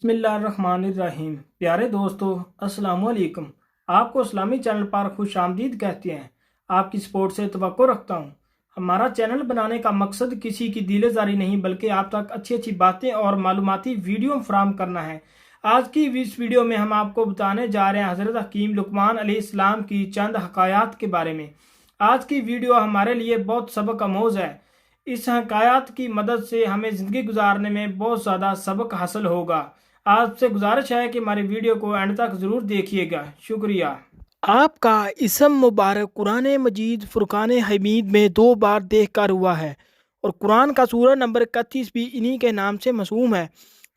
بسم اللہ الرحمن الرحیم۔ پیارے دوستو، السلام علیکم۔ آپ کو اسلامی چینل پر خوش آمدید کہتے ہیں۔ آپ کی سپورٹ سے توقع رکھتا ہوں۔ ہمارا چینل بنانے کا مقصد کسی کی دل زاری نہیں بلکہ آپ تک اچھی اچھی باتیں اور معلوماتی ویڈیو فراہم کرنا ہے۔ آج کی اس ویڈیو میں ہم آپ کو بتانے جا رہے ہیں حضرت حکیم لقمان علیہ السلام کی چند حکایات کے بارے میں۔ آج کی ویڈیو ہمارے لیے بہت سبق آموز ہے۔ اس حکایات کی مدد سے ہمیں زندگی گزارنے میں بہت زیادہ سبق حاصل ہوگا۔ آپ سے گزارش ہے کہ ہماری ویڈیو کو اینڈ تک ضرور دیکھیے گا۔ شکریہ۔ آپ کا اسم مبارک قرآن مجید فرقان حمید میں 2 بار دیکھ کر ہوا ہے، اور قرآن کا سورہ نمبر 31 بھی انہی کے نام سے مرسوم ہے۔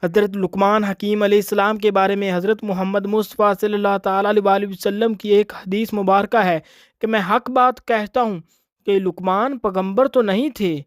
حضرت لقمان حکیم علیہ السلام کے بارے میں حضرت محمد مصطفیٰ صلی اللہ تعالیٰ علیہ وسلم کی ایک حدیث مبارکہ ہے کہ میں حق بات کہتا ہوں کہ لقمان پیغمبر تو نہیں تھے،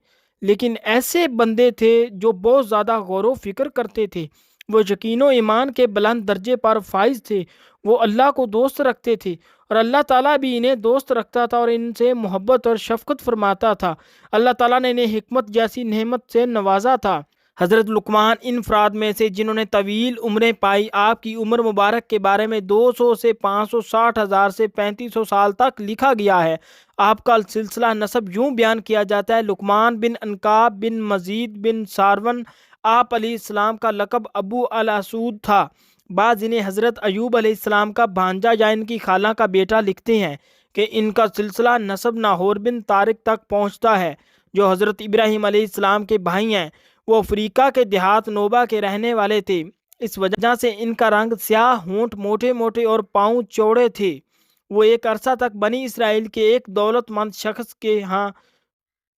لیکن ایسے بندے تھے جو بہت زیادہ غور و فکر کرتے تھے۔ وہ یقین و ایمان کے بلند درجے پر فائز تھے۔ وہ اللہ کو دوست رکھتے تھے، اور اللہ تعالیٰ بھی انہیں دوست رکھتا تھا اور ان سے محبت اور شفقت فرماتا تھا۔ اللہ تعالیٰ نے انہیں حکمت جیسی نعمت سے نوازا تھا۔ حضرت لقمان ان افراد میں سے جنہوں نے طویل عمریں پائی۔ آپ کی عمر مبارک کے بارے میں 200 سے 560 ہزار سے 3500 سال تک لکھا گیا ہے۔ آپ کا سلسلہ نسب یوں بیان کیا جاتا ہے: لقمان بن انکاب بن مزید بن سارون۔ آپ علیہ السلام کا لقب ابو الاسود تھا۔ بعض انہیں حضرت ایوب علیہ السلام کا بھانجا یا ان کی خالہ کا بیٹا لکھتے ہیں کہ ان کا سلسلہ نسب ناہور بن طارق تک پہنچتا ہے، جو حضرت ابراہیم علیہ السلام کے بھائی ہیں۔ وہ افریقہ کے دیہات نوبہ کے رہنے والے تھے۔ اس وجہ سے ان کا رنگ سیاہ، ہونٹ موٹے موٹے اور پاؤں چوڑے تھے۔ وہ ایک عرصہ تک بنی اسرائیل کے ایک دولت مند شخص کے ہاں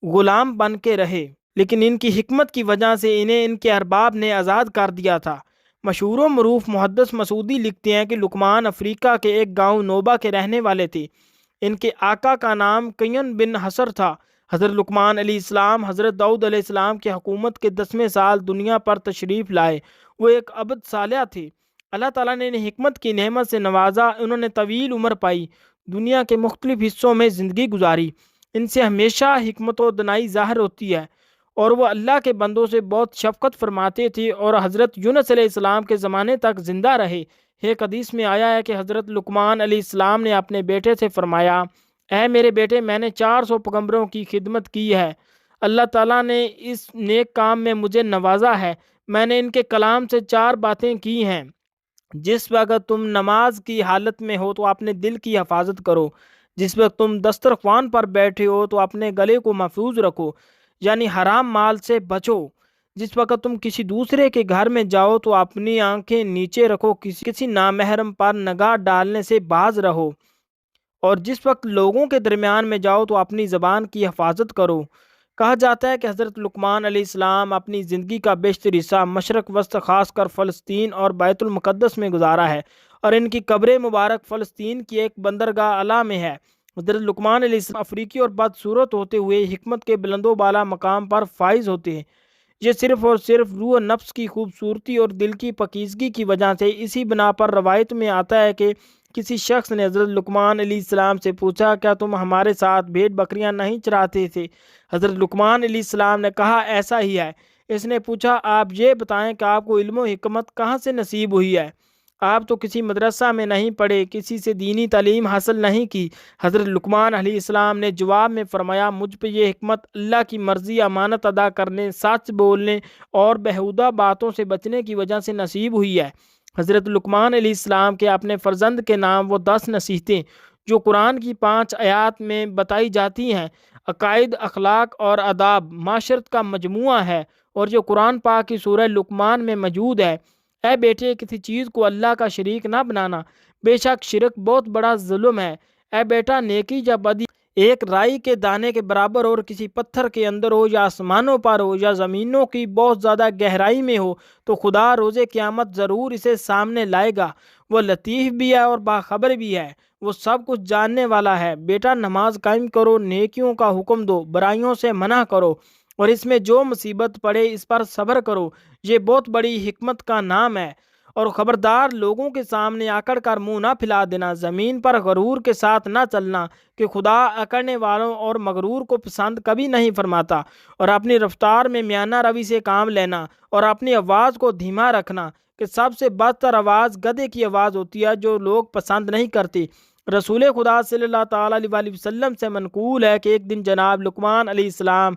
غلام بن کے رہے، لیکن ان کی حکمت کی وجہ سے انہیں ان کے ارباب نے آزاد کر دیا تھا۔ مشہور و معروف محدث مسعودی لکھتے ہیں کہ لقمان افریقہ کے ایک گاؤں نوبہ کے رہنے والے تھے۔ ان کے آقا کا نام قین بن حسر تھا۔ حضرت لقمان علیہ السلام حضرت داؤد علیہ السلام کی حکومت کے 10ویں سال دنیا پر تشریف لائے۔ وہ ایک عبد صالح تھے۔ اللہ تعالیٰ نے انہیں حکمت کی نعمت سے نوازا۔ انہوں نے طویل عمر پائی، دنیا کے مختلف حصوں میں زندگی گزاری۔ ان سے ہمیشہ حکمت و دانائی ظاہر ہوتی ہے، اور وہ اللہ کے بندوں سے بہت شفقت فرماتے تھے اور حضرت یونس علیہ السلام کے زمانے تک زندہ رہے۔ ایک حدیث میں آیا ہے کہ حضرت لقمان علیہ السلام نے اپنے بیٹے سے فرمایا: اے میرے بیٹے، میں نے 400 پیغمبروں کی خدمت کی ہے۔ اللہ تعالیٰ نے اس نیک کام میں مجھے نوازا ہے۔ میں نے ان کے کلام سے 4 باتیں کی ہیں: جس وقت تم نماز کی حالت میں ہو تو اپنے دل کی حفاظت کرو، جس وقت تم دسترخوان پر بیٹھے ہو تو اپنے گلے کو محفوظ رکھو، یعنی حرام مال سے بچو، جس وقت تم کسی دوسرے کے گھر میں جاؤ تو اپنی آنکھیں نیچے رکھو، کسی نامحرم پر نگاہ ڈالنے سے باز رہو، اور جس وقت لوگوں کے درمیان میں جاؤ تو اپنی زبان کی حفاظت کرو۔ کہا جاتا ہے کہ حضرت لقمان علیہ السلام اپنی زندگی کا بیشتر حصہ مشرق وسط خاص کر فلسطین اور بیت المقدس میں گزارا ہے، اور ان کی قبر مبارک فلسطین کی ایک بندرگاہ اعلیٰ میں ہے۔ حضرت لقمان علیہ السلام افریقی اور بدصورت ہوتے ہوئے حکمت کے بلند و بالا مقام پر فائز ہوتے ہیں۔ یہ صرف اور صرف روح و نفس کی خوبصورتی اور دل کی پاکیزگی کی وجہ سے۔ اسی بنا پر روایت میں آتا ہے کہ کسی شخص نے حضرت لقمان علیہ السلام سے پوچھا: کیا تم ہمارے ساتھ بھیڑ بکریاں نہیں چراتے تھے؟ حضرت لقمان علیہ السلام نے کہا: ایسا ہی ہے۔ اس نے پوچھا: آپ یہ بتائیں کہ آپ کو علم و حکمت کہاں سے نصیب ہوئی ہے؟ آپ تو کسی مدرسہ میں نہیں پڑھے، کسی سے دینی تعلیم حاصل نہیں کی۔ حضرت لقمان علیہ السلام نے جواب میں فرمایا: مجھ پہ یہ حکمت اللہ کی مرضی، امانت ادا کرنے، سچ بولنے اور بیہودہ باتوں سے بچنے کی وجہ سے نصیب ہوئی ہے۔ حضرت لقمان علیہ السلام کے اپنے فرزند کے نام وہ 10 نصیحتیں جو قرآن کی 5 آیات میں بتائی جاتی ہیں، عقائد، اخلاق اور آداب، معاشرت کا مجموعہ ہے، اور جو قرآن پاک کی سورہ لقمان میں موجود ہے: اے بیٹے، کسی چیز کو اللہ کا شریک نہ بنانا، بے شک شرک بہت بڑا ظلم ہے۔ اے بیٹا، نیکی یا بدی ایک رائی کے دانے کے برابر، اور کسی پتھر کے اندر ہو یا آسمانوں پر ہو یا زمینوں کی بہت زیادہ گہرائی میں ہو، تو خدا روز قیامت ضرور اسے سامنے لائے گا۔ وہ لطیف بھی ہے اور باخبر بھی ہے، وہ سب کچھ جاننے والا ہے۔ بیٹا، نماز قائم کرو، نیکیوں کا حکم دو، برائیوں سے منع کرو، اور اس میں جو مصیبت پڑے اس پر صبر کرو۔ یہ بہت بڑی حکمت کا نام ہے۔ اور خبردار لوگوں کے سامنے اکڑ کر منہ نہ پھیلا دینا، زمین پر غرور کے ساتھ نہ چلنا کہ خدا اکڑنے والوں اور مغرور کو پسند کبھی نہیں فرماتا، اور اپنی رفتار میں میانہ روی سے کام لینا اور اپنی آواز کو دھیما رکھنا کہ سب سے بدتر آواز گدھے کی آواز ہوتی ہے جو لوگ پسند نہیں کرتے۔ رسول خدا صلی اللہ تعالیٰ علیہ وسلم سے منقول ہے کہ ایک دن جناب لقمان علیہ السلام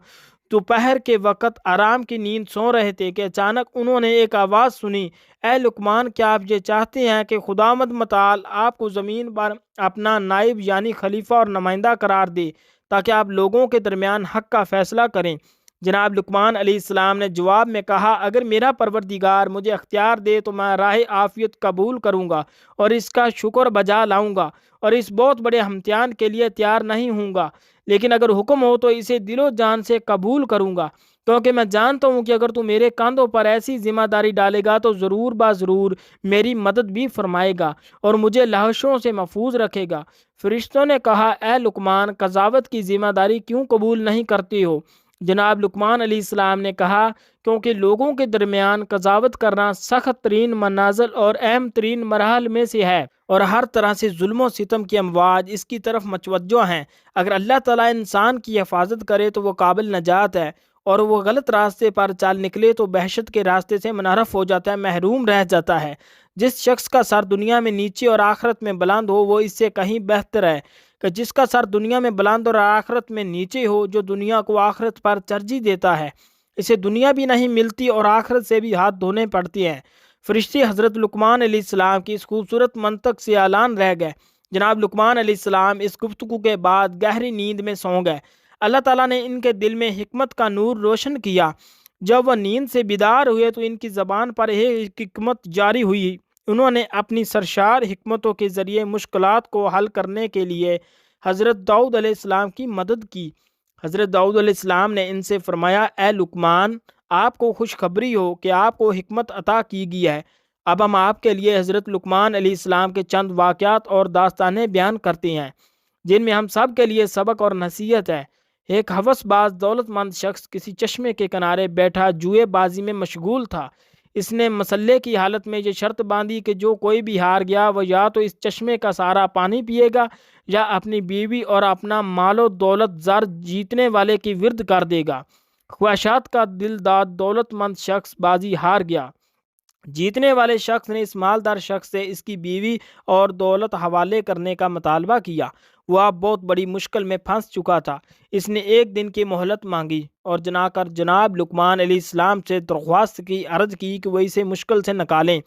دوپہر کے وقت آرام کی نیند سو رہے تھے کہ اچانک انہوں نے ایک آواز سنی، اے لقمان، کیا آپ یہ چاہتے ہیں کہ خداوند متعال آپ کو زمین پر اپنا نائب یعنی خلیفہ اور نمائندہ قرار دے تاکہ آپ لوگوں کے درمیان حق کا فیصلہ کریں؟ جناب لقمان علیہ السلام نے جواب میں کہا، اگر میرا پروردگار مجھے اختیار دے تو میں راہ عافیت قبول کروں گا اور اس کا شکر بجا لاؤں گا اور اس بہت بڑے امتحان کے لیے تیار نہیں ہوں گا، لیکن اگر حکم ہو تو اسے دل و جان سے قبول کروں گا، کیونکہ میں جانتا ہوں کہ اگر تو میرے کاندھوں پر ایسی ذمہ داری ڈالے گا تو ضرور ضرور میری مدد بھی فرمائے گا اور مجھے لہشوں سے محفوظ رکھے گا۔ فرشتوں نے کہا، اے لقمان، قضاوت کی ذمہ داری کیوں قبول نہیں کرتے ہو؟ جناب لقمان علیہ السلام نے کہا، کیونکہ لوگوں کے درمیان قضاوت کرنا سخت ترین منازل اور اہم ترین مراحل میں سے ہے، اور ہر طرح سے ظلم و ستم کی امواج اس کی طرف متوجہ ہیں۔ اگر اللہ تعالیٰ انسان کی حفاظت کرے تو وہ قابل نجات ہے، اور وہ غلط راستے پر چال نکلے تو بحشت کے راستے سے منحرف ہو جاتا ہے، محروم رہ جاتا ہے۔ جس شخص کا سر دنیا میں نیچے اور آخرت میں بلند ہو وہ اس سے کہیں بہتر ہے کہ جس کا سر دنیا میں بلند اور آخرت میں نیچے ہو، جو دنیا کو آخرت پر ترجیح دیتا ہے، اسے دنیا بھی نہیں ملتی اور آخرت سے بھی ہاتھ دھونے پڑتی ہیں۔ فرشتے حضرت لقمان علیہ السلام کی اس خوبصورت منطق سے اعلان رہ گئے۔ جناب لقمان علیہ السلام اس گفتگو کے بعد گہری نیند میں سو گئے۔ اللہ تعالیٰ نے ان کے دل میں حکمت کا نور روشن کیا۔ جب وہ نیند سے بیدار ہوئے تو ان کی زبان پر ایک حکمت جاری ہوئی۔ انہوں نے اپنی سرشار حکمتوں کے ذریعے مشکلات کو حل کرنے کے لیے حضرت داؤد علیہ السلام کی مدد کی۔ حضرت داؤد علیہ السلام نے ان سے فرمایا، اے لقمان، آپ کو خوشخبری ہو کہ آپ کو حکمت عطا کی گئی ہے۔ اب ہم آپ کے لیے حضرت لقمان علیہ السلام کے چند واقعات اور داستانیں بیان کرتے ہیں جن میں ہم سب کے لیے سبق اور نصیحت ہے۔ ایک ہوس باز دولت مند شخص کسی چشمے کے کنارے بیٹھا جوئے بازی میں مشغول تھا۔ اس نے مسئلے کی حالت میں یہ شرط باندھی کہ جو کوئی بھی ہار گیا وہ یا تو اس چشمے کا سارا پانی پیے گا یا اپنی بیوی اور اپنا مال و دولت زر جیتنے والے کی ورد کر دے گا۔ خواہشات کا دلداد دولت مند شخص بازی ہار گیا۔ جیتنے والے شخص نے اس مالدار شخص سے اس کی بیوی اور دولت حوالے کرنے کا مطالبہ کیا۔ وہ اب بہت بڑی مشکل میں پھنس چکا تھا۔ اس نے ایک دن کی مہلت مانگی اور جناب لقمان علیہ السلام سے درخواست کی، عرض کی کہ وہ اسے مشکل سے نکالیں۔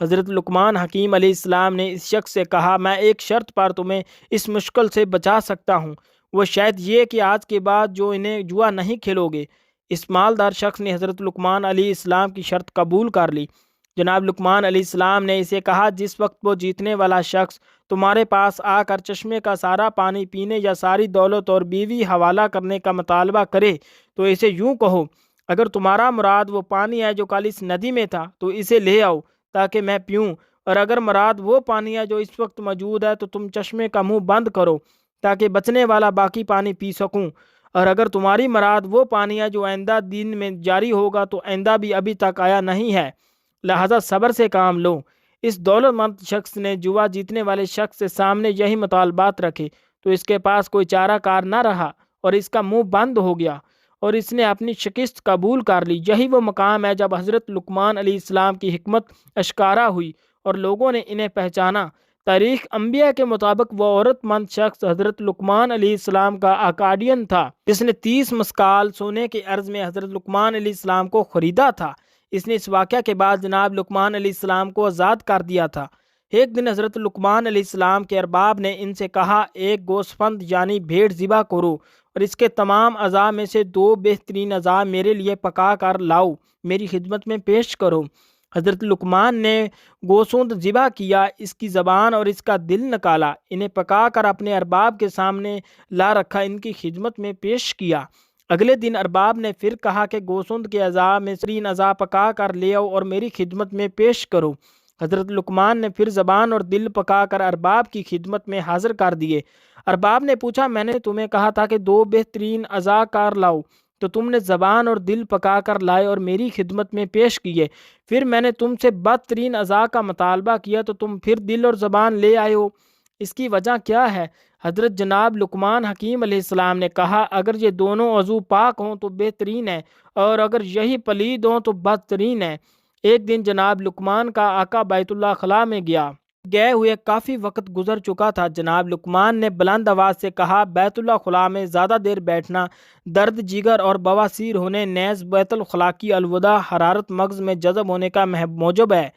حضرت لقمان حکیم علیہ السلام نے اس شخص سے کہا، میں ایک شرط پر تمہیں اس مشکل سے بچا سکتا ہوں، وہ شاید یہ کہ آج کے بعد جو انہیں جوا نہیں کھیلو گے۔ اس مالدار شخص نے حضرت لقمان علیہ السلام کی شرط قبول کر لی۔ جناب لقمان علیہ السلام نے اسے کہا، جس وقت وہ جیتنے والا شخص تمہارے پاس آ کر چشمے کا سارا پانی پینے یا ساری دولت اور بیوی حوالہ کرنے کا مطالبہ کرے تو اسے یوں کہو، اگر تمہارا مراد وہ پانی ہے جو کل اس ندی میں تھا تو اسے لے آؤ تاکہ میں پیوں، اور اگر مراد وہ پانی ہے جو اس وقت موجود ہے تو تم چشمے کا منہ بند کرو تاکہ بچنے والا باقی پانی پی سکوں، اور اگر تمہاری مراد وہ پانی ہے جو آئندہ دن میں جاری ہوگا تو آئندہ بھی ابھی تک آیا نہیں ہے، لہذا صبر سے کام لو۔ اس دولت مند شخص نے جوا جیتنے والے شخص سے سامنے یہی مطالبات رکھے تو اس کے پاس کوئی چارہ کار نہ رہا اور اس کا منہ بند ہو گیا اور اس نے اپنی شکست قبول کر لی۔ یہی وہ مقام ہے جب حضرت لقمان علیہ السلام کی حکمت اشکارا ہوئی اور لوگوں نے انہیں پہچانا۔ تاریخ انبیاء کے مطابق وہ عورت مند شخص حضرت لقمان علیہ السلام کا اکاڈین تھا جس نے 30 مسکال سونے کے عرض میں حضرت لقمان علیہ السلام کو خریدا تھا۔ اس نے اس واقعہ کے بعد جناب لقمان علیہ السلام کو آزاد کر دیا تھا۔ ایک دن حضرت لقمان علیہ السلام کے ارباب نے ان سے کہا، ایک گوسفند یعنی بھیڑ ذبح کرو اور اس کے تمام اعضاء میں سے 2 بہترین اعضاء میرے لیے پکا کر لاؤ، میری خدمت میں پیش کرو۔ حضرت لقمان نے گوسفند ذبح کیا، اس کی زبان اور اس کا دل نکالا، انہیں پکا کر اپنے ارباب کے سامنے لا رکھا، ان کی خدمت میں پیش کیا۔ اگلے دن ارباب نے پھر کہا کہ گوسفند کے اعضاء میں 3 اعضاء پکا کر لے آؤ اور میری خدمت میں پیش کرو۔ حضرت لقمان نے پھر زبان اور دل پکا کر ارباب کی خدمت میں حاضر کر دیے۔ ارباب نے پوچھا، میں نے تمہیں کہا تھا کہ 2 بہترین اعضاء کار لاؤ، تو تم نے زبان اور دل پکا کر لائے اور میری خدمت میں پیش کیے۔ پھر میں نے تم سے بدترین عزا کا مطالبہ کیا تو تم پھر دل اور زبان لے آئے ہو۔ اس کی وجہ کیا ہے؟ حضرت جناب لقمان حکیم علیہ السلام نے کہا، اگر یہ دونوں عضو پاک ہوں تو بہترین ہے، اور اگر یہی پلید ہوں تو بدترین ہے۔ ایک دن جناب لقمان کا آقا بیت اللہ خلا میں گئے ہوئے کافی وقت گزر چکا تھا۔ جناب لقمان نے بلند آواز سے کہا، بیت اللہ خلا میں زیادہ دیر بیٹھنا درد جگر اور بواسیر ہونے، نیز بیت الخلا کی الوداع حرارت مغز میں جذب ہونے کا موجب ہے،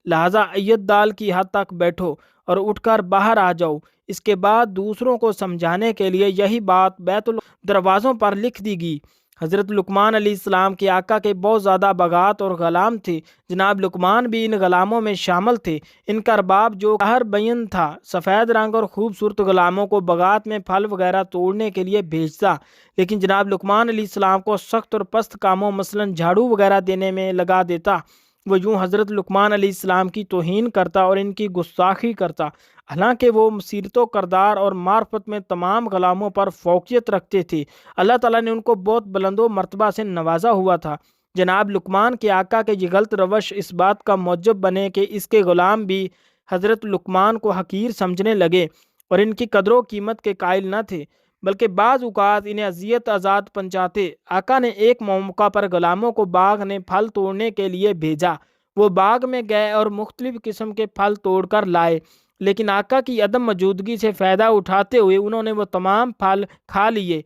لہذا ایت دال کی حد تک بیٹھو اور اٹھ کر باہر آ جاؤ۔ اس کے بعد دوسروں کو سمجھانے کے لیے یہی بات بیت اللہ دروازوں پر لکھ دی گئی۔ حضرت لقمان علیہ السلام کے آقا کے بہت زیادہ باغات اور غلام تھے۔ جناب لقمان بھی ان غلاموں میں شامل تھے۔ ان کا ارباب جو قہر بین تھا، سفید رنگ اور خوبصورت غلاموں کو باغات میں پھل وغیرہ توڑنے کے لیے بھیجتا، لیکن جناب لقمان علیہ السلام کو سخت اور پست کاموں مثلاً جھاڑو وغیرہ دینے میں لگا دیتا۔ وہ یوں حضرت لقمان علیہ السلام کی توہین کرتا اور ان کی گستاخی کرتا، حالانکہ وہ سیرت و کردار اور معرفت میں تمام غلاموں پر فوقیت رکھتے تھے۔ اللہ تعالیٰ نے ان کو بہت بلند و مرتبہ سے نوازا ہوا تھا۔ جناب لقمان کے آقا کے یہ غلط روش اس بات کا موجب بنے کہ اس کے غلام بھی حضرت لقمان کو حقیر سمجھنے لگے اور ان کی قدر و قیمت کے قائل نہ تھے، بلکہ بعض اوقات انہیں اذیت آزاد پہنچاتے۔ آقا نے ایک موقع پر غلاموں کو باغ نے پھل توڑنے کے لیے بھیجا۔ وہ باغ میں گئے اور مختلف قسم کے پھل توڑ کر لائے، لیکن آقا کی عدم موجودگی سے فائدہ اٹھاتے ہوئے انہوں نے وہ تمام پھل کھا لیے۔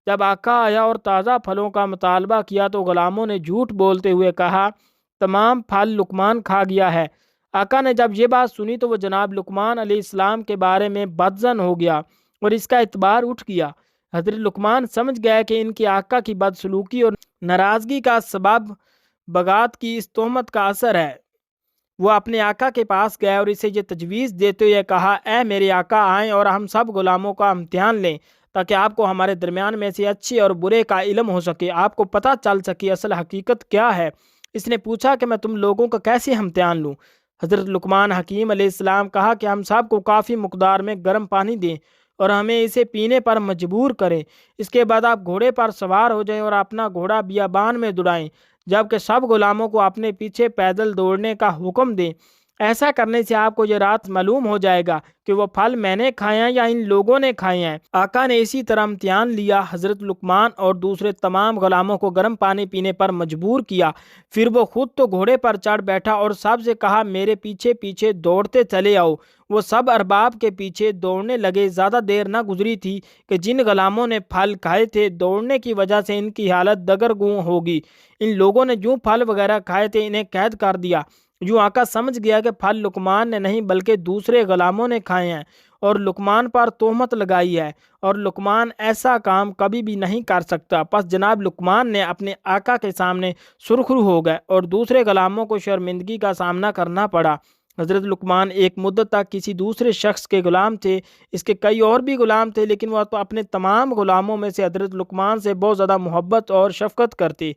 جب آقا آیا اور تازہ پھلوں کا مطالبہ کیا تو غلاموں نے جھوٹ بولتے ہوئے کہا، تمام پھل لقمان کھا گیا ہے۔ آقا نے جب یہ بات سنی تو وہ جناب لقمان علیہ السلام کے بارے میں بدظن ہو گیا اور اس کا اعتبار اٹھ گیا۔ حضرت لقمان سمجھ گئے کہ ان کی آقا کی بدسلوکی اور ناراضگی کا سبب باغات کی اس تہمت کا اثر ہے۔ وہ اپنے آقا کے پاس گئے اور اسے یہ تجویز دیتے ہوئے کہا، اے میرے آقا، آئیں اور ہم سب غلاموں کا امتحان لیں تاکہ آپ کو ہمارے درمیان میں سے اچھے اور برے کا علم ہو سکے، آپ کو پتہ چل سکے اصل حقیقت کیا ہے۔ اس نے پوچھا کہ میں تم لوگوں کا کیسے امتحان لوں؟ حضرت لقمان حکیم علیہ السلام کہا کہ ہم سب کو کافی مقدار میں گرم پانی دیں اور ہمیں اسے پینے پر مجبور کریں۔ اس کے بعد آپ گھوڑے پر سوار ہو جائیں اور اپنا گھوڑا بیابان میں دوڑائیں، جبکہ سب غلاموں کو اپنے پیچھے پیدل دوڑنے کا حکم دیں۔ ایسا کرنے سے آپ کو یہ رات معلوم ہو جائے گا کہ وہ پھل میں نے کھائے ہیں یا ان لوگوں نے کھائے ہیں۔ آقا نے اسی طرح امتحان لیا، حضرت لقمان اور دوسرے تمام غلاموں کو گرم پانی پینے پر مجبور کیا۔ پھر وہ خود تو گھوڑے پر چڑھ بیٹھا اور سب سے کہا، میرے پیچھے پیچھے دوڑتے چلے آؤ۔ وہ سب ارباب کے پیچھے دوڑنے لگے۔ زیادہ دیر نہ گزری تھی کہ جن غلاموں نے پھل کھائے تھے، دوڑنے کی وجہ سے ان کی حالت دگرگوں ہوگی۔ ان لوگوں نے جو پھل وغیرہ کھائے تھے انہیں قید کر دیا۔ یوں آقا سمجھ گیا کہ پھل لقمان نے نہیں بلکہ دوسرے غلاموں نے کھائے ہیں اور لقمان پر تہمت لگائی ہے، اور لقمان ایسا کام کبھی بھی نہیں کر سکتا۔ پس جناب لقمان نے اپنے آقا کے سامنے سرخرو ہو گئے اور دوسرے غلاموں کو شرمندگی کا سامنا کرنا پڑا۔ حضرت لقمان ایک مدت تک کسی دوسرے شخص کے غلام تھے۔ اس کے کئی اور بھی غلام تھے، لیکن وہ اپنے تمام غلاموں میں سے حضرت لقمان سے بہت زیادہ محبت اور شفقت کرتے،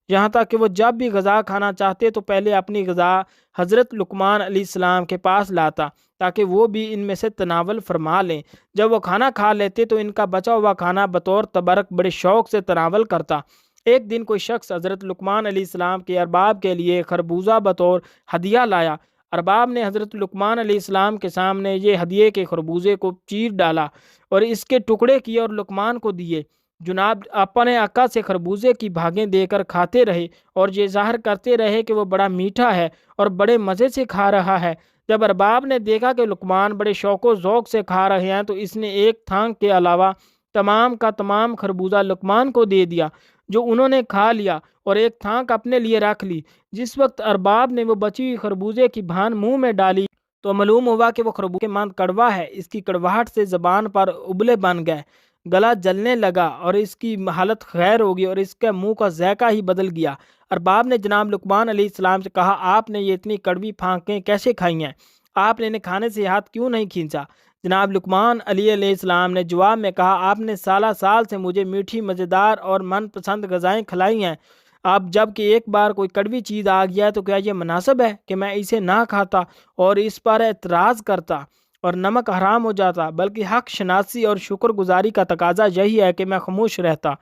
یہاں تک کہ وہ جب بھی غذا کھانا چاہتے تو پہلے اپنی غذا حضرت لقمان علیہ السلام کے پاس لاتا تاکہ وہ بھی ان میں سے تناول فرما لیں۔ جب وہ کھانا کھا لیتے تو ان کا بچا ہوا کھانا بطور تبرک بڑے شوق سے تناول کرتا۔ ایک دن کوئی شخص حضرت لقمان علیہ السلام کے ارباب کے لیے خربوزہ بطور ہدیہ لایا۔ ارباب نے حضرت لقمان علیہ السلام کے سامنے یہ ہدیے کے خربوزے کو چیر ڈالا اور اس کے ٹکڑے کیے اور لقمان کو دیے۔ جناب اپنے آقا سے خربوزے کی بھاگیں دے کر کھاتے رہے اور یہ ظاہر کرتے رہے کہ وہ بڑا میٹھا ہے اور بڑے مزے سے کھا رہا ہے۔ جب ارباب نے دیکھا کہ لقمان بڑے شوق و ذوق سے کھا رہے ہیں تو اس نے ایک تھانگ کے علاوہ تمام کا تمام خربوزہ لقمان کو دے دیا، جو انہوں نے کھا لیا اور ایک تھانگ اپنے لیے رکھ لی۔ جس وقت ارباب نے وہ بچی ہوئی خربوزے کی بھان منہ میں ڈالی تو معلوم ہوا کہ وہ خربوزے ماند کڑوا ہے۔ اس کی کڑواہٹ سے زبان پر ابلے بن گئے، گلا جلنے لگا اور اس کی حالت خیر ہوگی اور اس کے منہ کا ذائقہ ہی بدل گیا۔ ارباب نے جناب لقمان علیہ السلام سے کہا، آپ نے یہ اتنی کڑوی پھانکیں کیسے کھائی ہیں؟ آپ نے انہیں کھانے سے ہاتھ کیوں نہیں کھینچا؟ جناب لقمان علیہ السلام نے جواب میں کہا، آپ نے سالہ سال سے مجھے میٹھی مزیدار اور من پسند غذائیں کھلائی ہیں۔ اب جب کہ ایک بار کوئی کڑوی چیز آ گیا ہے تو کیا یہ مناسب ہے کہ میں اسے نہ کھاتا اور اس پر اعتراض کرتا اور نمک حرام ہو جاتا؟ بلکہ حق شناسی اور شکر گزاری کا تقاضا یہی ہے کہ میں خاموش رہتا۔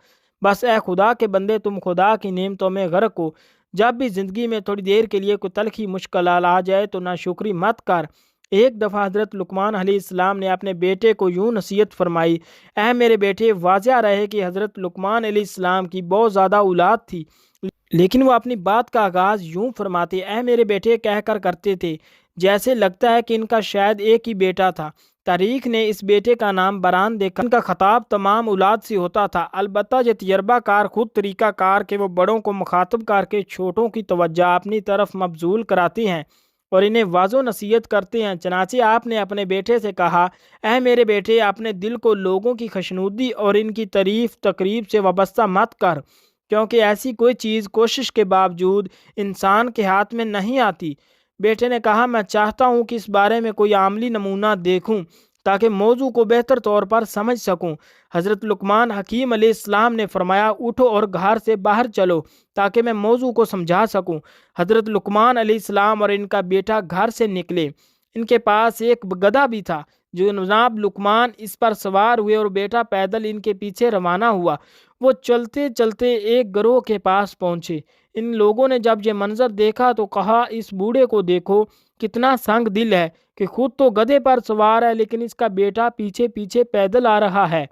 بس اے خدا کے بندے تم خدا کی نعمتوں میں غرق ہو۔ جب بھی زندگی میں تھوڑی دیر کے لیے کوئی تلخی مشکلات آ جائے تو ناشکری مت کر۔ ایک دفعہ حضرت لقمان علیہ السلام نے اپنے بیٹے کو یوں نصیحت فرمائی، اے میرے بیٹے، واضح رہے کہ حضرت لقمان علیہ السلام کی بہت زیادہ اولاد تھی، لیکن وہ اپنی بات کا آغاز یوں فرماتے اے میرے بیٹے کہہ کر کرتے تھے جیسے لگتا ہے کہ ان کا شاید ایک ہی بیٹا تھا۔ تاریخ نے اس بیٹے کا نام بران دیکھا۔ ان کا خطاب تمام اولاد سے ہوتا تھا، البتہ یہ تجربہ کار خود طریقہ کار کہ وہ بڑوں کو مخاطب کر کے چھوٹوں کی توجہ اپنی طرف مبذول کراتے ہیں اور انہیں واضح نصیحت کرتے ہیں۔ چنانچہ آپ نے اپنے بیٹے سے کہا، اے میرے بیٹے، اپنے دل کو لوگوں کی خوشنودی اور ان کی تعریف تقریب سے وابستہ مت کر، کیونکہ ایسی کوئی چیز کوشش کے باوجود انسان کے ہاتھ میں نہیں آتی۔ بیٹے نے کہا، میں چاہتا ہوں کہ اس بارے میں کوئی عملی نمونہ دیکھوں تاکہ موضوع کو بہتر طور پر سمجھ سکوں۔ حضرت لقمان حکیم علیہ السلام نے فرمایا، اٹھو اور گھر سے باہر چلو تاکہ میں موضوع کو سمجھا سکوں۔ حضرت لقمان علیہ السلام اور ان کا بیٹا گھر سے نکلے۔ ان کے پاس ایک گدھا بھی تھا جو جناب لقمان اس پر سوار ہوئے اور بیٹا پیدل ان کے پیچھے روانہ ہوا۔ وہ چلتے چلتے ایک گروہ کے پاس پہنچے۔ ان لوگوں نے جب یہ منظر دیکھا تو کہا، اس بوڑھے کو دیکھو، کتنا سنگ دل ہے کہ خود تو گدھے پر سوار ہے لیکن اس کا بیٹا پیچھے پیچھے پیدل آ رہا ہے۔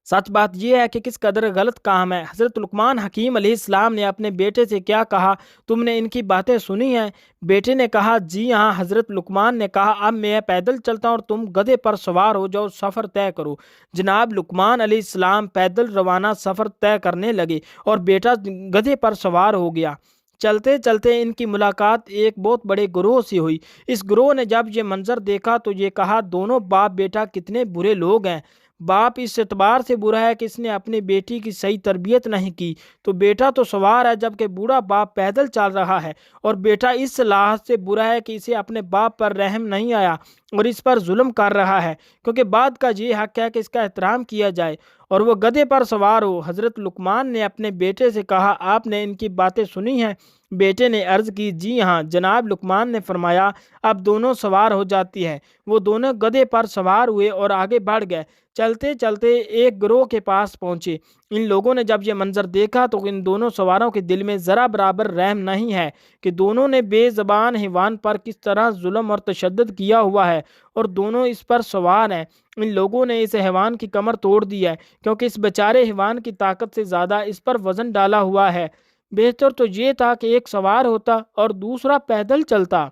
سچ بات یہ ہے کہ کس قدر غلط کام ہے۔ حضرت لقمان حکیم علیہ السلام نے اپنے بیٹے سے کیا کہا، تم نے ان کی باتیں سنی ہیں؟ بیٹے نے کہا، جی ہاں۔ حضرت لقمان نے کہا، اب میں پیدل چلتا ہوں اور تم گدھے پر سوار ہو جاؤ، سفر طے کرو۔ جناب لقمان علیہ السلام پیدل روانہ سفر طے کرنے لگے اور بیٹا گدھے پر سوار ہو گیا۔ چلتے چلتے ان کی ملاقات ایک بہت بڑے گروہ سے ہوئی۔ اس گروہ نے جب یہ منظر دیکھا تو یہ کہا، دونوں باپ بیٹا کتنے برے لوگ ہیں۔ باپ اس اعتبار سے برا ہے کہ اس نے اپنی بیٹی کی صحیح تربیت نہیں کی، تو بیٹا تو سوار ہے جبکہ بوڑھا باپ پیدل چل رہا ہے، اور بیٹا اس لحاظ سے برا ہے کہ اسے اپنے باپ پر رحم نہیں آیا اور اس پر ظلم کر رہا ہے، کیونکہ بعد کا یہ حق ہے کہ اس کا احترام کیا جائے اور وہ گدھے پر سوار ہو۔ حضرت لقمان نے اپنے بیٹے سے کہا، آپ نے ان کی باتیں سنی ہیں؟ بیٹے نے عرض کی، جی ہاں۔ جناب لقمان نے فرمایا، اب دونوں سوار ہو جاتی ہیں۔ وہ دونوں گدھے پر سوار ہوئے اور آگے بڑھ گئے۔ چلتے چلتے ایک گروہ کے پاس پہنچے۔ ان لوگوں نے جب یہ منظر دیکھا تو ان دونوں سواروں کے دل میں ذرا برابر رحم نہیں ہے کہ دونوں نے بے زبان حیوان پر کس طرح ظلم اور تشدد کیا ہوا ہے اور دونوں اس پر سوار ہیں۔ ان لوگوں نے اس حیوان کی کمر توڑ دی ہے کیونکہ اس بیچارے حیوان کی طاقت سے زیادہ اس پر وزن ڈالا ہوا ہے۔ بہتر تو یہ تھا کہ ایک سوار ہوتا اور دوسرا پیدل چلتا۔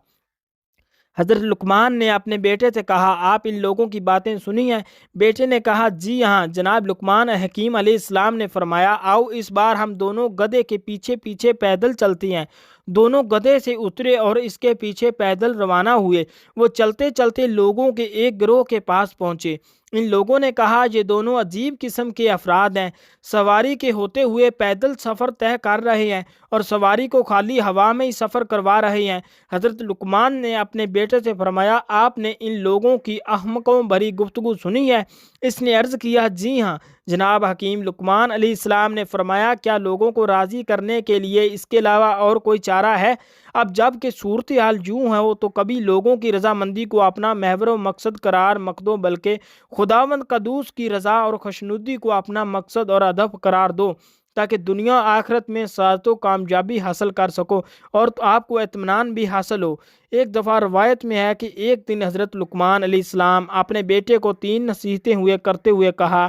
حضرت لقمان نے اپنے بیٹے سے کہا، آپ ان لوگوں کی باتیں سنی ہیں؟ بیٹے نے کہا، جی ہاں۔ جناب لقمان حکیم علیہ السلام نے فرمایا، آؤ اس بار ہم دونوں گدھے کے پیچھے پیچھے پیدل چلتے ہیں۔ دونوں گدھے سے اترے اور اس کے پیچھے پیدل روانہ ہوئے۔ وہ چلتے چلتے لوگوں کے ایک گروہ کے پاس پہنچے۔ ان لوگوں نے کہا، یہ دونوں عجیب قسم کے افراد ہیں، سواری کے ہوتے ہوئے پیدل سفر طے کر رہے ہیں اور سواری کو خالی ہوا میں ہی سفر کروا رہے ہیں۔ حضرت لقمان نے اپنے بیٹے سے فرمایا، آپ نے ان لوگوں کی احمقوں بھری گفتگو سنی ہے؟ اس نے عرض کیا، جی ہاں۔ جناب حکیم لقمان علیہ السلام نے فرمایا، کیا لوگوں کو راضی کرنے کے لیے اس کے علاوہ اور کوئی چارہ ہے؟ اب جب کہ صورتحال یوں ہے ہو تو کبھی لوگوں کی رضامندی کو اپنا محور و مقصد قرار مت دو، بلکہ خداوند قدوس کی رضا اور خوشنودی کو اپنا مقصد اور ہدف قرار دو، تاکہ دنیا آخرت میں سعادت و کامیابی حاصل کر سکو اور آپ کو اطمینان بھی حاصل ہو۔ ایک دفعہ روایت میں ہے کہ ایک دن حضرت لقمان علیہ السلام اپنے بیٹے کو 3 نصیحتیں کرتے ہوئے کہا،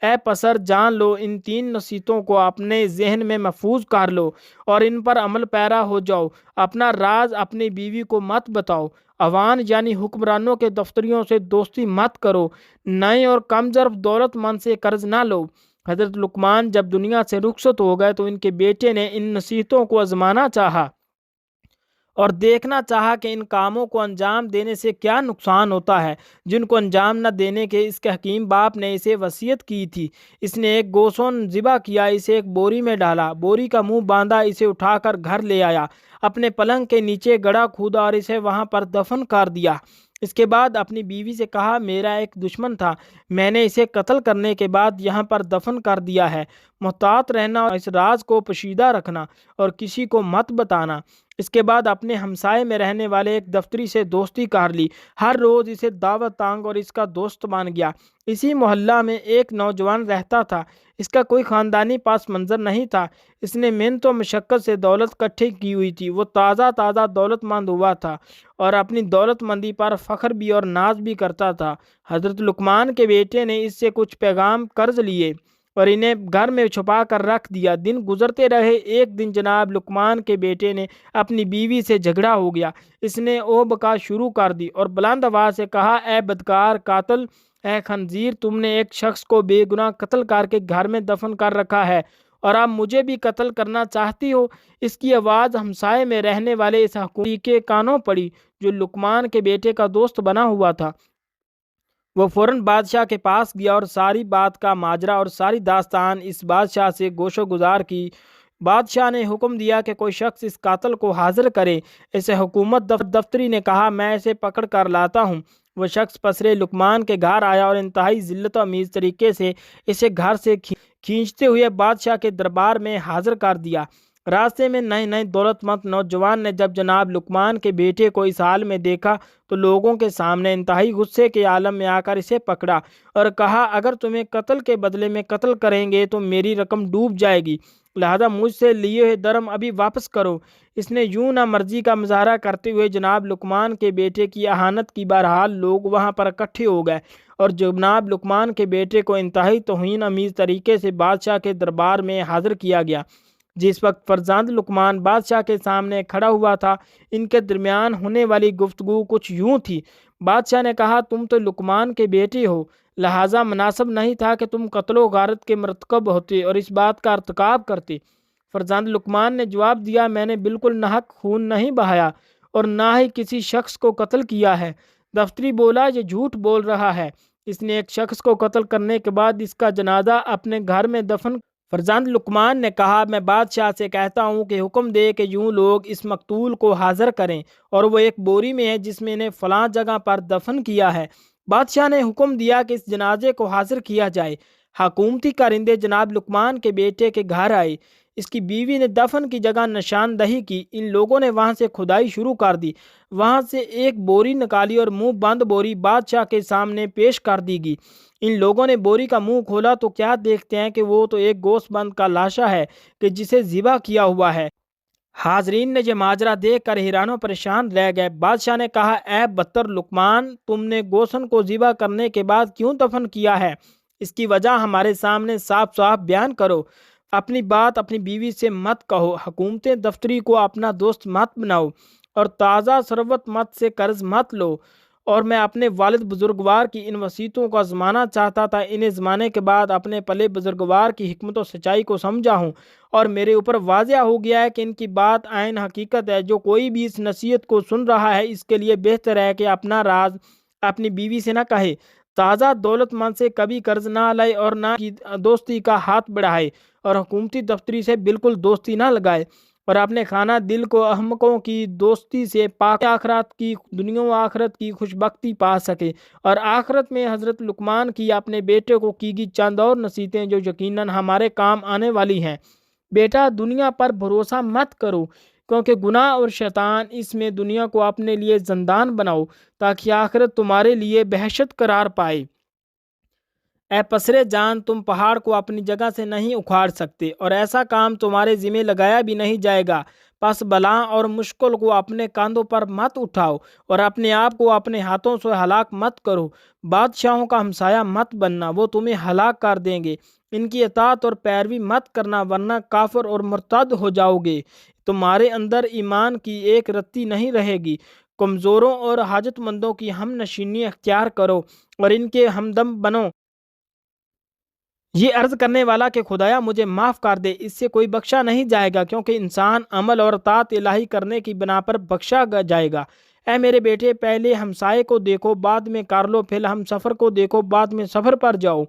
اے پسر جان لو، ان 3 نصیحتوں کو اپنے ذہن میں محفوظ کر لو اور ان پر عمل پیرا ہو جاؤ۔ اپنا راز اپنی بیوی کو مت بتاؤ، عوان یعنی حکمرانوں کے دفتریوں سے دوستی مت کرو، نئے اور کم ظرف دولت مند سے قرض نہ لو۔ حضرت لقمان جب دنیا سے رخصت ہو گئے تو ان کے بیٹے نے ان نصیحتوں کو آزمانا چاہا اور دیکھنا چاہا کہ ان کاموں کو انجام دینے سے کیا نقصان ہوتا ہے جن کو انجام نہ دینے کے اس کے حکیم باپ نے اسے وصیت کی تھی۔ اس نے ایک گوسون ذبح کیا، اسے ایک بوری میں ڈالا، بوری کا منہ باندھا، اسے اٹھا کر گھر لے آیا، اپنے پلنگ کے نیچے گڑھا کھودا اور اسے وہاں پر دفن کر دیا۔ اس کے بعد اپنی بیوی سے کہا، میرا ایک دشمن تھا، میں نے اسے قتل کرنے کے بعد یہاں پر دفن کر دیا ہے، محتاط رہنا اور اس راز کو پوشیدہ رکھنا اور کسی کو مت بتانا۔ اس کے بعد اپنے ہمسائے میں رہنے والے ایک دفتری سے دوستی کر لی، ہر روز اسے دعوت تانگ اور اس کا دوست مان گیا۔ اسی محلہ میں ایک نوجوان رہتا تھا، اس کا کوئی خاندانی پاس منظر نہیں تھا، اس نے محنت و مشقت سے دولت اکٹھی کی ہوئی تھی، وہ تازہ دولت مند ہوا تھا اور اپنی دولت مندی پر فخر بھی اور ناز بھی کرتا تھا۔ حضرت لقمان کے بیٹے نے اس سے کچھ پیغام قرض لیے اور انہیں گھر میں چھپا کر رکھ دیا۔ دن گزرتے رہے، ایک دن جناب لقمان کے بیٹے نے اپنی بیوی سے جھگڑا ہو گیا، اس نے او بکا شروع کر دی اور بلند آواز سے کہا، اے بدکار قاتل، اے خنزیر، تم نے ایک شخص کو بے گناہ قتل کر کے گھر میں دفن کر رکھا ہے اور اب مجھے بھی قتل کرنا چاہتی ہو؟ اس کی آواز ہمسائے میں رہنے والے اس حکومتی کے کانوں پڑی جو لقمان کے بیٹے کا دوست بنا ہوا تھا۔ وہ فوراً بادشاہ کے پاس گیا اور ساری بات کا ماجرا اور ساری داستان اس بادشاہ سے گوش و گزار کی۔ بادشاہ نے حکم دیا کہ کوئی شخص اس قاتل کو حاضر کرے۔ اسے حکومت دفتری نے کہا، میں اسے پکڑ کر لاتا ہوں۔ وہ شخص پسرے لقمان کے گھر آیا اور انتہائی ذلت و امیز طریقے سے اسے گھر سے کھینچتے ہوئے بادشاہ کے دربار میں حاضر کر دیا۔ راستے میں نئے دولت مند نوجوان نے جب جناب لقمان کے بیٹے کو اس حال میں دیکھا تو لوگوں کے سامنے انتہائی غصے کے عالم میں آ کر اسے پکڑا اور کہا، اگر تمہیں قتل کے بدلے میں قتل کریں گے تو میری رقم ڈوب جائے گی، لہذا مجھ سے لیے ہوئے درم ابھی واپس کرو۔ اس نے یوں نہ مرضی کا مظاہرہ کرتے ہوئے جناب لقمان کے بیٹے کی اہانت کی۔ بہرحال لوگ وہاں پر اکٹھے ہو گئے اور جناب لقمان کے بیٹے کو انتہائی توہین آمیز طریقے سے بادشاہ کے دربار میں حاضر کیا گیا۔ جس وقت فرزند لقمان بادشاہ کے سامنے کھڑا ہوا تھا، ان کے درمیان ہونے والی گفتگو کچھ یوں تھی۔ بادشاہ نے کہا، تم تو لقمان کے بیٹے ہو، لہٰذا مناسب نہیں تھا کہ تم قتل و غارت کے مرتکب ہوتے اور اس بات کا ارتکاب کرتے۔ فرزند لقمان نے جواب دیا، میں نے بالکل ناحق خون نہیں بہایا اور نہ ہی کسی شخص کو قتل کیا ہے۔ دفتری بولا، یہ جھوٹ بول رہا ہے، اس نے ایک شخص کو قتل کرنے کے بعد اس کا جنازہ اپنے گھر میں دفن۔ فرزند لقمان نے کہا، میں بادشاہ سے کہتا ہوں کہ حکم دے کہ یوں لوگ اس مقتول کو حاضر کریں اور وہ ایک بوری میں ہے جس میں انہیں فلاں جگہ پر دفن کیا ہے۔ بادشاہ نے حکم دیا کہ اس جنازے کو حاضر کیا جائے۔ حکومتی کارندے جناب لقمان کے بیٹے کے گھر آئے، اس کی بیوی نے دفن کی جگہ نشاندہی کی، ان لوگوں نے وہاں سے کھدائی شروع کر دی، وہاں سے ایک بوری نکالی اور منہ بند بوری بادشاہ کے سامنے پیش کر دی گئی۔ ان لوگوں نے بوری کا منہ کھولا تو کیا دیکھتے ہیں کہ وہ تو ایک گوشت بند کا لاشا ہے کہ جسے ذبح کیا ہوا ہے۔ حاضرین نے یہ ماجرا دیکھ کر حیران و پریشان رہ گئے۔ بادشاہ نے کہا، اے بدتر لقمان، تم نے گوشن کو ذبح کرنے کے بعد کیوں دفن کیا ہے؟ اس کی وجہ ہمارے سامنے صاف بیان کرو۔ اپنی بات اپنی بیوی سے مت کہو، حکومت دفتری کو اپنا دوست مت بناؤ اور تازہ ثروت مت سے قرض مت لو۔ اور میں اپنے والد بزرگوار کی ان وصیتوں کو آزمانا چاہتا تھا، انہیں زمانے کے بعد اپنے پلے بزرگوار کی حکمت و سچائی کو سمجھا ہوں اور میرے اوپر واضح ہو گیا ہے کہ ان کی بات عین حقیقت ہے۔ جو کوئی بھی اس نصیحت کو سن رہا ہے، اس کے لیے بہتر ہے کہ اپنا راز اپنی بیوی سے نہ کہے، تازہ دولت مند سے کبھی قرض نہ لائے اور نہ کی دوستی کا ہاتھ بڑھائے اور حکومتی دفتری سے بالکل دوستی نہ لگائے اور اپنے خانہ دل کو احمقوں کی دوستی سے پاک آخرت کی دنیا و آخرت کی خوشبختی پا سکے۔ اور آخرت میں حضرت لقمان کی اپنے بیٹے کو کی گئی چند اور نصیحتیں جو یقیناً ہمارے کام آنے والی ہیں۔ بیٹا، دنیا پر بھروسہ مت کرو، کیونکہ گناہ اور شیطان اس میں دنیا کو اپنے لیے زندان بناؤ تاکہ آخرت تمہارے لیے بہشت قرار پائے۔ اے پسرے جان، تم پہاڑ کو اپنی جگہ سے نہیں اکھاڑ سکتے اور ایسا کام تمہارے ذمہ لگایا بھی نہیں جائے گا، پس بلا اور مشکل کو اپنے کاندھوں پر مت اٹھاؤ اور اپنے آپ کو اپنے ہاتھوں سے ہلاک مت کرو۔ بادشاہوں کا ہمسایہ مت بننا، وہ تمہیں ہلاک کر دیں گے۔ ان کی اطاعت اور پیروی مت کرنا ورنہ کافر اور مرتد ہو جاؤ گے۔ تمہارے اندر ایمان کی ایک رتی نہیں رہے گی۔ کمزوروں اور حاجت مندوں کی ہم نشینی اختیار کرو اور ان کے ہمدم بنو۔ یہ عرض کرنے والا کہ خدایا مجھے معاف کر دے، اس سے کوئی بخشا نہیں جائے گا، کیونکہ انسان عمل اور اطاعت الہی کرنے کی بنا پر بخشا جائے گا۔ اے میرے بیٹے، پہلے ہمسائے کو دیکھو، بعد میں کر لو، پھر ہم سفر کو دیکھو، بعد میں سفر پر جاؤ۔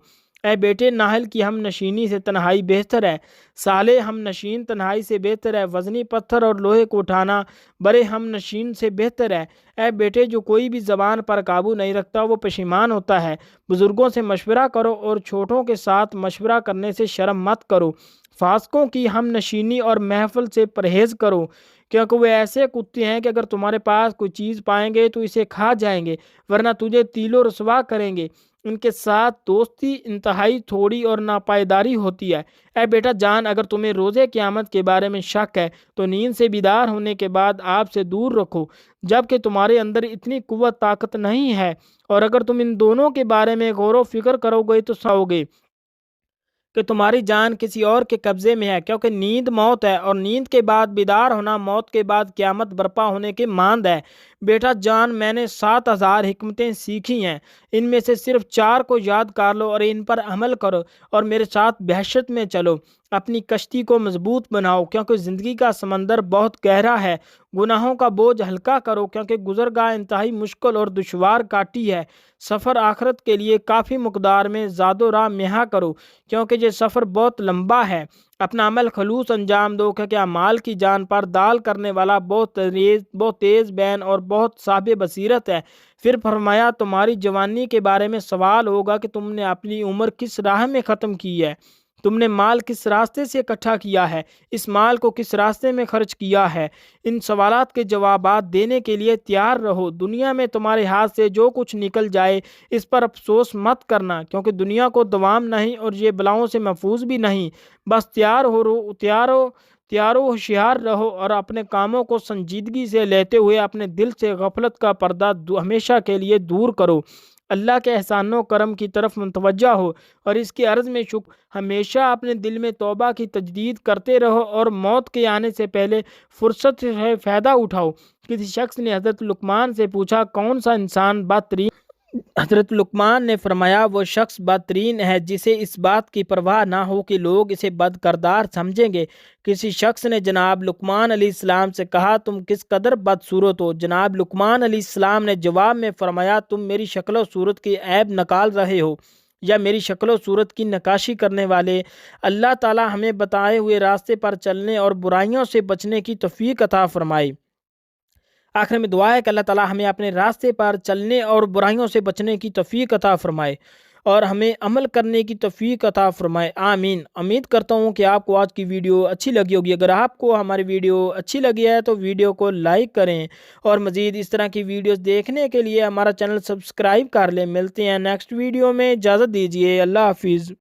اے بیٹے ناہل کی ہم نشینی سے تنہائی بہتر ہے، صالح ہم نشین تنہائی سے بہتر ہے، وزنی پتھر اور لوہے کو اٹھانا بڑے ہم نشین سے بہتر ہے۔ اے بیٹے جو کوئی بھی زبان پر قابو نہیں رکھتا وہ پشیمان ہوتا ہے۔ بزرگوں سے مشورہ کرو اور چھوٹوں کے ساتھ مشورہ کرنے سے شرم مت کرو۔ فاسقوں کی ہم نشینی اور محفل سے پرہیز کرو، کیونکہ وہ ایسے کتے ہیں کہ اگر تمہارے پاس کوئی چیز پائیں گے تو اسے کھا جائیں گے، ورنہ تجھے تیل و رسوا کریں گے۔ ان کے ساتھ دوستی انتہائی تھوڑی اور ناپائیداری ہوتی ہے۔ اے بیٹا جان اگر تمہیں روز قیامت کے بارے میں شک ہے تو نیند سے بیدار ہونے کے بعد آپ سے دور رکھو، جبکہ تمہارے اندر اتنی قوت طاقت نہیں ہے، اور اگر تم ان دونوں کے بارے میں غور و فکر کرو گے تو سو گے کہ تمہاری جان کسی اور کے قبضے میں ہے، کیونکہ نیند موت ہے اور نیند کے بعد بیدار ہونا موت کے بعد قیامت برپا ہونے کے ماند ہے۔ بیٹا جان میں نے 7000 حکمتیں سیکھی ہیں، ان میں سے صرف 4 کو یاد کر لو اور ان پر عمل کرو اور میرے ساتھ بحثت میں چلو۔ اپنی کشتی کو مضبوط بناؤ کیونکہ زندگی کا سمندر بہت گہرا ہے۔ گناہوں کا بوجھ ہلکا کرو کیونکہ گزرگاہ انتہائی مشکل اور دشوار کاٹی ہے۔ سفر آخرت کے لیے کافی مقدار میں زاد و راہ مہیا کرو کیونکہ یہ سفر بہت لمبا ہے۔ اپنا عمل خلوص انجام دو کیونکہ اعمال کی جان پر دال کرنے والا بہت تیز بین اور بہت صاحب بصیرت ہے۔ پھر فرمایا تمہاری جوانی کے بارے میں سوال ہوگا کہ تم نے اپنی عمر کس راہ میں ختم کی ہے، تم نے مال کس راستے سے اکٹھا کیا ہے، اس مال کو کس راستے میں خرچ کیا ہے۔ ان سوالات کے جوابات دینے کے لیے تیار رہو۔ دنیا میں تمہارے ہاتھ سے جو کچھ نکل جائے اس پر افسوس مت کرنا، کیونکہ دنیا کو دوام نہیں اور یہ بلاؤں سے محفوظ بھی نہیں۔ بس تیار ہو ہوشیار رہو اور اپنے کاموں کو سنجیدگی سے لیتے ہوئے اپنے دل سے غفلت کا پردہ ہمیشہ کے لیے دور کرو۔ اللہ کے احسان و کرم کی طرف متوجہ ہو اور اس کی عرض میں شکر ہمیشہ اپنے دل میں توبہ کی تجدید کرتے رہو اور موت کے آنے سے پہلے فرصت سے فائدہ اٹھاؤ۔ کسی شخص نے حضرت لقمان سے پوچھا کون سا انسان بدترین؟ حضرت لقمان نے فرمایا وہ شخص بدترین ہے جسے اس بات کی پرواہ نہ ہو کہ لوگ اسے بد کردار سمجھیں گے۔ کسی شخص نے جناب لقمان علیہ السلام سے کہا تم کس قدر بدصورت ہو؟ جناب لقمان علیہ السلام نے جواب میں فرمایا تم میری شکل و صورت کی عیب نکال رہے ہو یا میری شکل و صورت کی نقاشی کرنے والے۔ اللہ تعالی ہمیں بتائے ہوئے راستے پر چلنے اور برائیوں سے بچنے کی توفیق عطا فرمائے۔ آخر میں دعا ہے کہ اللہ تعالی ہمیں اپنے راستے پر چلنے اور برائیوں سے بچنے کی توفیق عطا فرمائے اور ہمیں عمل کرنے کی توفیق عطا فرمائے، آمین۔ امید کرتا ہوں کہ آپ کو آج کی ویڈیو اچھی لگی ہوگی۔ اگر آپ کو ہماری ویڈیو اچھی لگی ہے تو ویڈیو کو لائک کریں اور مزید اس طرح کی ویڈیوز دیکھنے کے لیے ہمارا چینل سبسکرائب کر لیں۔ ملتے ہیں نیکسٹ ویڈیو میں، اجازت دیجیے، اللہ حافظ۔